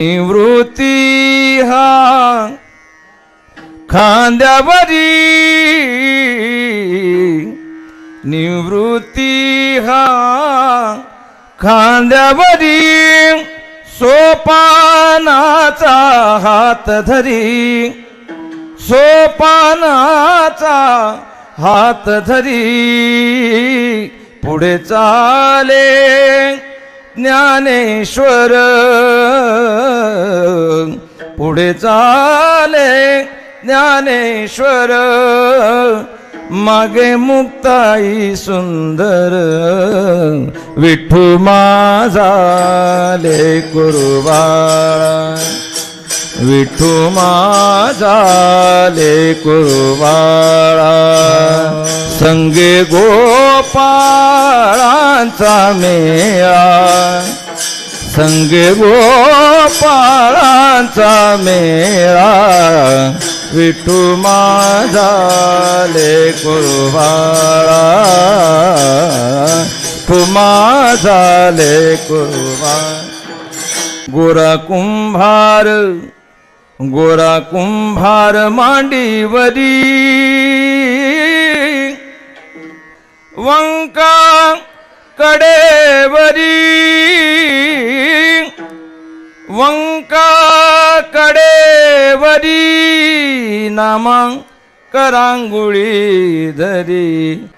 निवृत्ती हा खांद्यावरी, निवृत्ती हा खांद्यावरी, सोपानाचा हात धरी, सोपानाचा हात धरी, पुढे चाले ज्ञानेश्वर, पुढे चाले ज्ञानेश्वर, मागे मुक्ताई सुंदर, विठू माझा लेकरूबाळा, विठू माझा लेकरूबाळा, संगे गोपाळांचा मेळा, संगे गोपाळांचा मेळा, विठू माझा लेकरूबाळा, तू माझा लेकरूबाळा. गोरा कुंभार, गोरा कुंभार मांडीवरी, वंका कडेवरी, वंका कडेवरी, नामा करांगुळी धरी.